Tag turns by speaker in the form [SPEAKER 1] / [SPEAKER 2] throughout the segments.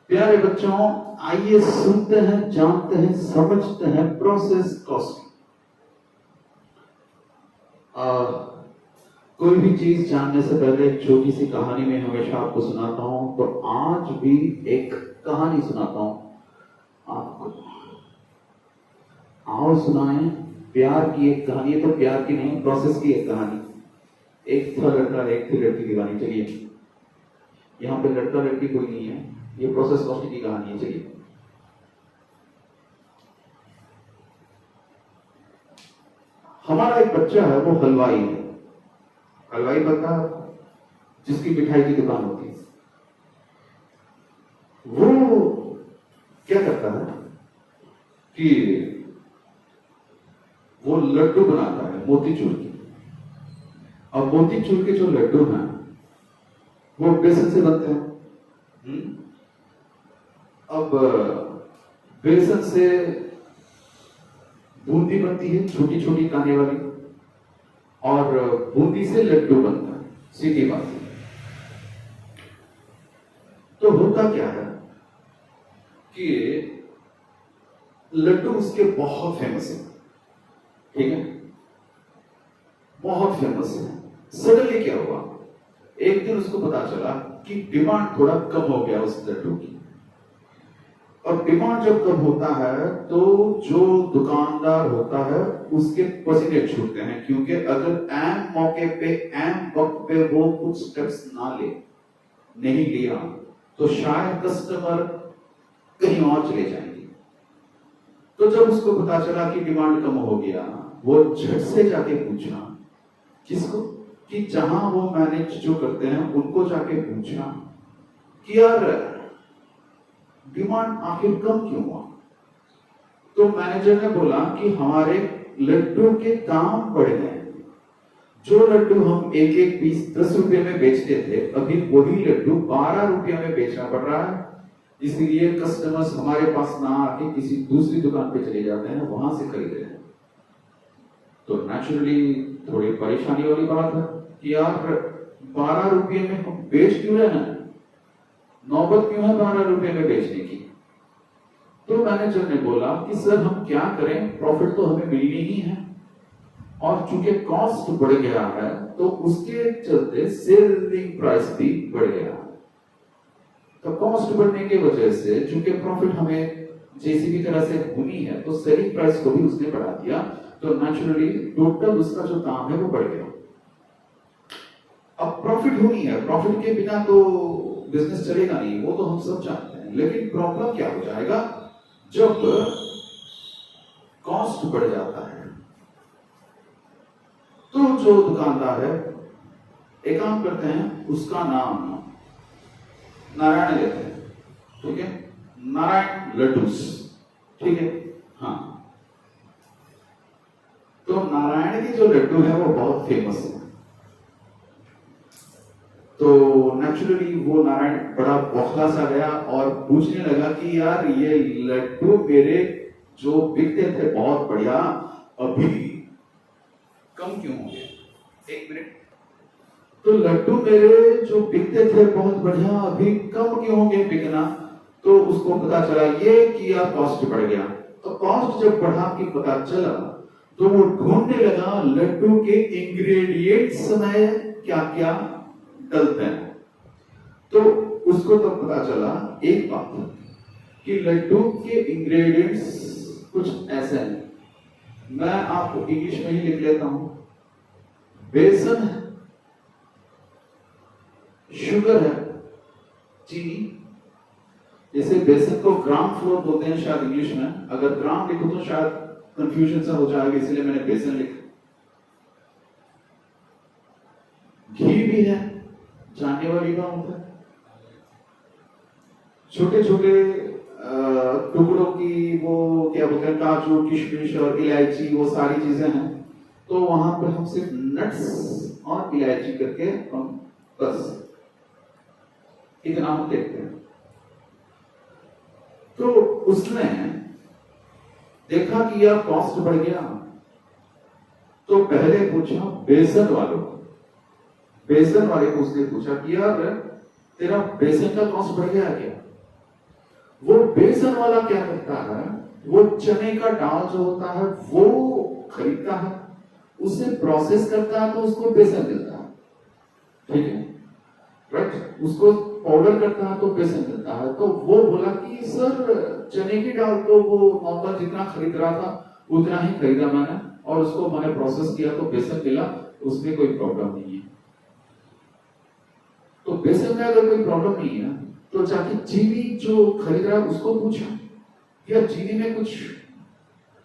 [SPEAKER 1] प्यारे बच्चों, आइए सुनते हैं, जानते हैं, समझते हैं प्रोसेस कॉस्टिंग। कोई भी चीज जानने से पहले एक छोटी सी कहानी में हमेशा आपको सुनाता हूं, तो आज भी एक कहानी सुनाता हूं आपको। आओ सुनाएं प्यार की एक कहानी है, तो प्यार की नहीं, प्रोसेस की एक कहानी। एक था लड़का, एक थी लड़की की कहानी। चलिए, यहाँ पे लड़का लड़की कोई नहीं है, ये प्रोसेस कॉस्टिंग की कहानी है। चलिए, हमारा एक बच्चा है, वो हलवाई है। हलवाई बनता है जिसकी मिठाई की दुकान होती है। वो क्या करता है कि वो लड्डू बनाता है मोतीचूर के। अब मोतीचूर के जो लड्डू हैं वो बेसन से बनते हैं। अब बेसन से बूंदी बनती है, छोटी छोटी काने वाली, और बूंदी से लड्डू बनता है, सीधी बात है। तो होता क्या है कि लड्डू उसके बहुत फेमस है, ठीक है, बहुत फेमस है। सडनली क्या हुआ, एक दिन उसको पता चला कि डिमांड थोड़ा कम हो गया उस लड्डू की। और डिमांड जब कम होता है तो जो दुकानदार होता है उसके पसीने छूटते हैं, क्योंकि अगर ऐन मौके पे, ऐन वक्त पे वो कुछ स्टेप्स ना ले, नहीं लिया, तो शायद कस्टमर कहीं और चले जाएंगे। तो जब उसको पता चला कि डिमांड कम हो गया, वो झट से जाके पूछा, किसको, कि जहां वो मैनेज जो करते हैं उनको जाके पूछा कि यार डिमांड आखिर कम क्यों हुआ। तो मैनेजर ने बोला कि हमारे लड्डू के दाम बढ़ गए। जो लड्डू हम एक एक पीस 10 रुपए में बेचते थे, अभी वही लड्डू 12 रुपये में बेचना पड़ रहा है। इसलिए कस्टमर्स हमारे पास ना आके किसी दूसरी दुकान पे चले जाते हैं, वहां से खरीद रहे हैं। तो नेचुरली थोड़ी परेशानी वाली बात है कि यार 12 रुपये में हम बेच क्यों रहे हैं, नौबत क्यों है 12 रुपये में बेचने की। तो मैनेजर ने बोला कि सर हम क्या करें, प्रॉफिट तो हमें मिलनी ही है, और चूंकि कॉस्ट बढ़ गया है तो उसके चलते सेलिंग प्राइस भी बढ़ गया है। तो कॉस्ट बढ़ने की वजह से चूंकि प्रॉफिट हमें जैसी भी तरह से होनी है, तो सेलिंग प्राइस को भी उसने बढ़ा दिया। तो नेचुरली टोटल उसका जो दाम है वो बढ़ गया। अब प्रॉफिट होनी है, प्रॉफिट के बिना तो बिजनेस चलेगा नहीं, वो तो हम सब जानते हैं। लेकिन प्रॉब्लम क्या हो जाएगा जब कॉस्ट बढ़ जाता है। तो जो दुकानदार है, एक काम करते हैं, उसका नाम नारायण लेते हैं, ठीक है, नारायण लड्डूस, ठीक है, हाँ। तो नारायण की जो लड्डू है वो बहुत फेमस है। तो नेचुरली वो नारायण बड़ा बौखला सा गया और पूछने लगा कि यार ये लड्डू मेरे जो बिकते थे बहुत बढ़िया, अभी कम क्यों हो गए। एक मिनट, तो लड्डू मेरे जो बिकते थे बहुत बढ़िया, अभी कम क्यों हो गए बिकना। तो उसको पता चला ये कि यार कॉस्ट बढ़ गया। तो कॉस्ट जब बढ़ा कि पता चला, तो वो ढूंढने लगा लड्डू के इंग्रेडिएंट्स में क्या क्या डलते हैं। तो उसको तो पता चला एक बात कि लड्डू के इंग्रेडिएंट्स कुछ ऐसे हैं, मैं आपको इंग्लिश में ही लिख लेता हूं। बेसन है, शुगर है, चीनी। जैसे बेसन को ग्राम फ्लोर बोलते हैं शायद इंग्लिश में, अगर ग्राम लिखो तो शायद कंफ्यूजन सा हो जाएगा, इसलिए मैंने बेसन लिखा। घी भी है, जानने वाली बात है। छोटे छोटे टुकड़ों की वो क्या बोलते हैं, काजू, किशमिश और इलायची, वो सारी चीजें हैं। तो वहां पर हम सिर्फ नट्स और इलायची करके हम बस इतना हम देखते हैं। तो उसने देखा कि यार कॉस्ट बढ़ गया, तो पहले पूछा बेसन वालों को, बेसन वाले को उसने पूछा कि यार तेरा बेसन का कॉस्ट बढ़ गया क्या। वो बेसन वाला क्या करता है, वो चने का दाल जो होता है वो खरीदता है, उसे प्रोसेस करता है तो उसको बेसन मिलता है, ठीक है, राइट, उसको पाउडर करता है तो बेसन मिलता है। तो वो बोला कि सर चने की दाल तो वो नॉर्मल जितना खरीद रहा था उतना ही खरीदा मैंने, और उसको मैंने प्रोसेस किया तो बेसन मिला, उसमें कोई प्रॉब्लम नहीं है। तो बेसन में अगर कोई प्रॉब्लम नहीं है तो जाके चीनी जो खरीद रहा है उसको पूछा या चीनी में कुछ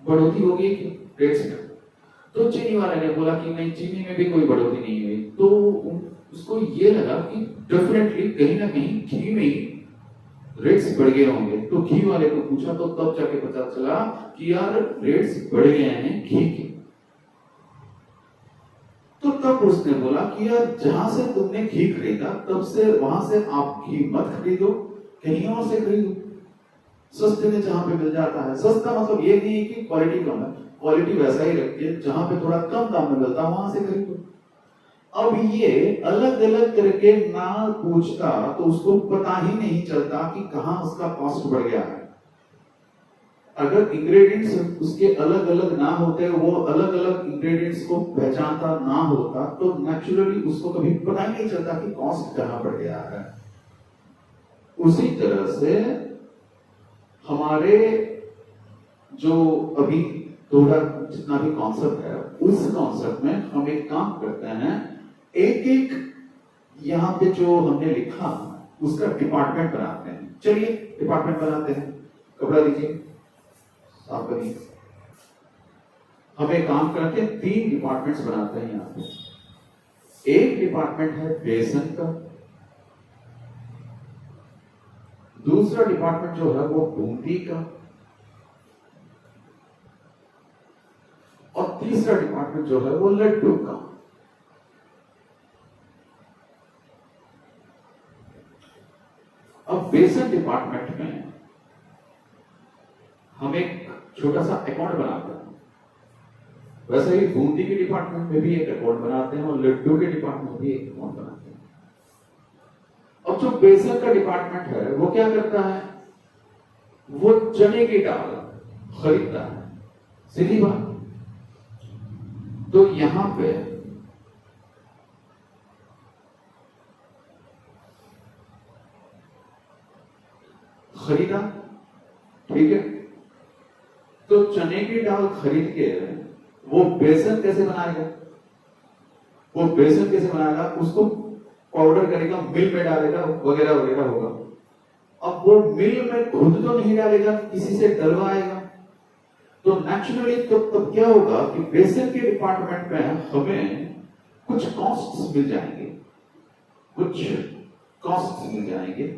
[SPEAKER 1] बढ़ोतरी होगी कि रेट्स में, तो चीनी वाले ने बोला कि नहीं, चीनी में भी कोई बढ़ोतरी नहीं हुई। तो उसको ये लगा कि डेफिनेटली कहीं ना कहीं घी में ही रेट्स बढ़ गए होंगे। तो घी वाले को पूछा तो तब जाके पता चला कि यार रेट्स बढ़ गए हैं घी के। तो तब उसने बोला कि यार जहां से तुमने घी खरीदा तब से वहां से आप घी मत खरीदो, कहीं और से खरीदो, सस्ते में जहां पे मिल जाता है। सस्ता मतलब ये नहीं है कि क्वालिटी कम है, क्वालिटी वैसा ही रखिए, जहां पे थोड़ा कम दाम में मिलता है वहां से खरीदो। अब ये अलग अलग करके ना पूछता तो उसको पता ही नहीं चलता कि कहां उसका कॉस्ट बढ़ गया है। अगर इंग्रेडिएंट्स उसके अलग अलग ना होते, वो अलग अलग इंग्रेडिएंट्स को पहचानता ना होता, तो नेचुरली उसको कभी पता ही नहीं चलता कि कॉस्ट कहां बढ़ गया है। उसी तरह से हमारे जो अभी थोड़ा जितना भी कॉन्सेप्ट है, उस कॉन्सेप्ट में हम एक काम करते हैं, एक एक यहाँ पे जो हमने लिखा उसका डिपार्टमेंट बनाते हैं। चलिए डिपार्टमेंट बनाते हैं। कपड़ा दीजिए, साफ करिए। हम एक काम करते हैं, 3 डिपार्टमेंट्स बनाते हैं यहाँ पे। एक डिपार्टमेंट है बेसन का, दूसरा डिपार्टमेंट जो है वो बूंदी का, और तीसरा डिपार्टमेंट जो है वो लड्डू का। अब बेसन डिपार्टमेंट में हम एक छोटा सा अकाउंट बनाते हैं, वैसे ही बूंदी के डिपार्टमेंट में भी एक अकाउंट बनाते हैं और लड्डू के डिपार्टमेंट में भी एक अकाउंट बनाते हैं। अब जो बेसन का डिपार्टमेंट है वो क्या करता है, वो चने की दाल खरीदता है, सीधी बात। तो यहां पे खरीदा, ठीक है, तो चने की दाल खरीद के वो बेसन कैसे बनाएगा, वो बेसन कैसे बनाएगा, उसको पाउडर करेगा, मिल में डालेगा, वगैरह वगैरह होगा। अब वो मिल में खुद तो नहीं डालेगा, किसी से डलवाएगा। तो नेचुरली तो तब क्या होगा कि बेसन के डिपार्टमेंट में हमें कुछ कॉस्ट्स मिल जाएंगे, कुछ कॉस्ट्स मिल जाएंगे।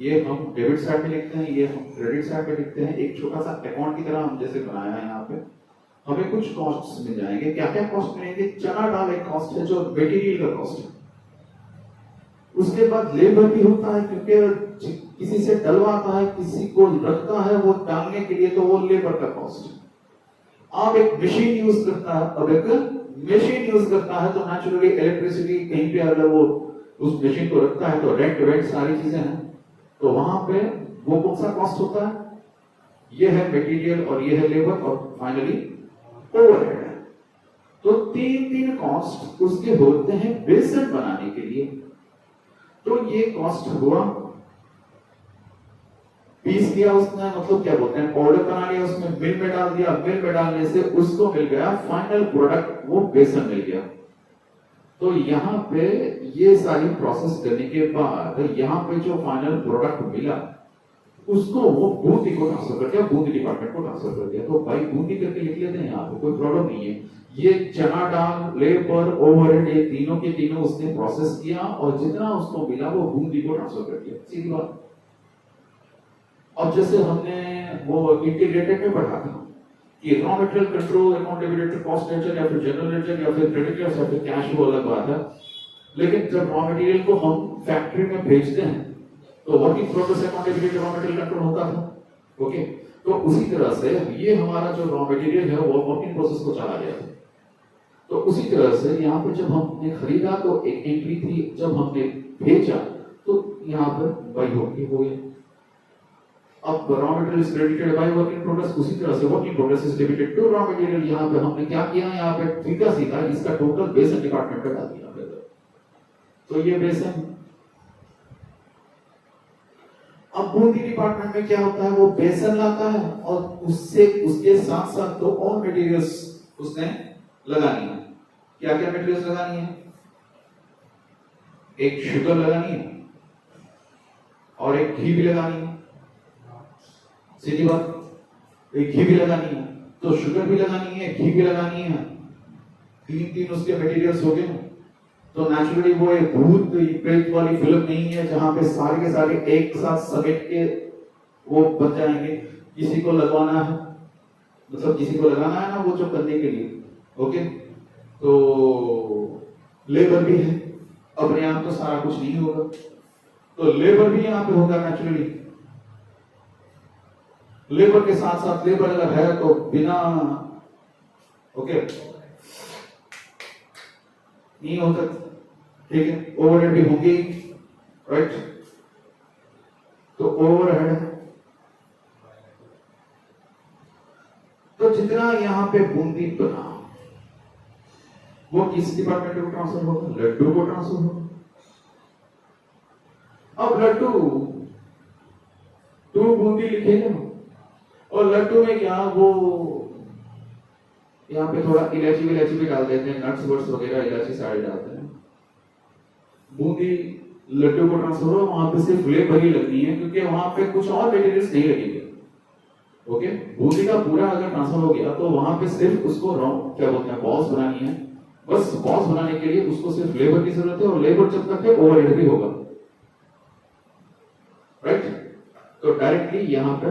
[SPEAKER 1] ये हम डेबिट साइड में लिखते हैं, ये हम क्रेडिट साइड में लिखते हैं। एक छोटा सा अकाउंट की तरह हम जैसे बनाया है यहाँ पे, हमें कुछ कॉस्ट्स मिल जाएंगे। क्या क्या कॉस्ट मिलेंगे, चना दाल एक कॉस्ट है जो मटेरियल का कॉस्ट है, उसके बाद लेबर भी होता है क्योंकि किसी से डलवाता है, किसी को रखता है वो डालने के लिए, तो वो लेबर का कॉस्ट है। अब एक मशीन यूज करता है, अब एक मशीन यूज करता है, तो नेचुरली इलेक्ट्रिसिटी कहीं पे अगर वो उस मशीन को रखता है तो रेंट वेंट सारी चीजें हैं, तो वहां पे वो कौन सा कॉस्ट होता है, ये है मटेरियल और ये है लेबर और फाइनली ओवरहेड है। तो 3 कॉस्ट उसके होते हैं बेसन बनाने के लिए। तो ये कॉस्ट हुआ, पीस दिया उसने, मतलब क्या बोलते हैं, पाउडर बना लिया, उसमें मिल में डाल दिया, मिल में डालने से उसको मिल गया फाइनल प्रोडक्ट, वो बेसन मिल गया। तो यहाँ पे ये सारी प्रोसेस करने के बाद यहाँ पे जो फाइनल प्रोडक्ट मिला उसको वो बूंदी को ट्रांसफर कर दिया, बूंदी डिपार्टमेंट को ट्रांसफर कर दिया। तो भाई बूंदी करके लिख लेते हैं, यहाँ पे कोई प्रॉब्लम नहीं है। ये चना दाल, लेबर, ओवरहेड, ये तीनों के तीनों उसने प्रोसेस किया और जितना उसको मिला वो बूंदी को ट्रांसफर कर दिया, सीधी बात। अब जैसे हमने वो इंटीग्रेटेड में पढ़ा था कि raw material control, accountability, cost ledger या फिर जनरल लेजर या फिर क्रेडिटर्स या फिर कैश, वो अलग बात है। लेकिन जब रॉ मटेरियल को हम फैक्ट्री में भेजते हैं तो working progress accountability raw material control होता था। ओके, तो उसी तरह से ये हमारा जो रॉ मटेरियल है वो वर्किंग प्रोसेस को चला गया। तो उसी तरह से यहाँ पे जब हमने खरीदा तो एक एंट्री थी, जब हमने भेजा तो यहाँ पर बाई हो गया। अब raw material is credited by work in progress, उसी तरह से work in progress is debited to raw material. यहाँ पे हमने क्या किया, यहाँ पे सीधा सीधा इसका टोटल बेसन डिपार्टमेंट पे डाल दिया। तो ये बेसन, अब बूंदी डिपार्टमेंट में क्या होता है, वो बेसन लाता है और उससे उसके साथ साथ तो और मटेरियल्स उसने लगानी है। क्या क्या मटेरियल्स लगानी है, एक शुगर लगानी है और एक घी भी लगानी है। सीधी बात, एक घी भी लगानी है, तो शुगर भी लगानी है, घी भी लगानी है, तीन उसके मटेरियल्स हो गए। तो नेचुरली वो एक भूत प्रेत वाली फिल्म नहीं है जहां पे सारे के सारे एक साथ समेट के वो बन जाएंगे। किसी को लगवाना है, मतलब किसी को लगाना है ना वो जो करने के लिए, ओके। तो लेबर भी है, अपने आप तो सारा कुछ नहीं होगा, तो लेबर भी यहाँ पे होगा नेचुरली। लेबर के साथ साथ लेबर अगर है तो बिना ओके नहीं होता, ठीक है। ओवरहेड भी होंगे, राइट। तो ओवरहेड, तो जितना यहाँ पे बूंदी बना वो किस डिपार्टमेंट को ट्रांसफर होगा, लड्डू को ट्रांसफर होगा। अब लड्डू 2 बूंदी लिखेगा और लड्डू में क्या, वो यहाँ पे थोड़ा इलायची भी डाल देते हैं, नट्स वर्ट्स वगैरह इलायची सारे डालते हैं। बूंदी लड्डू को ट्रांसफर हो, वहां पे सिर्फ फ्लेवर ही लगनी है क्योंकि वहां पे कुछ और मटेरियल्स नहीं लगेंगे, ओके। बूंदी का पूरा अगर ट्रांसफर हो गया तो वहां पे सिर्फ उसको क्या बोलते हैं, बॉल्स बनानी है। बस बॉल्स बनाने के लिए उसको सिर्फ लेबर की जरूरत है और लेबर जब तक है ओवरहेड भी होगा, राइट। तो डायरेक्टली यहाँ पे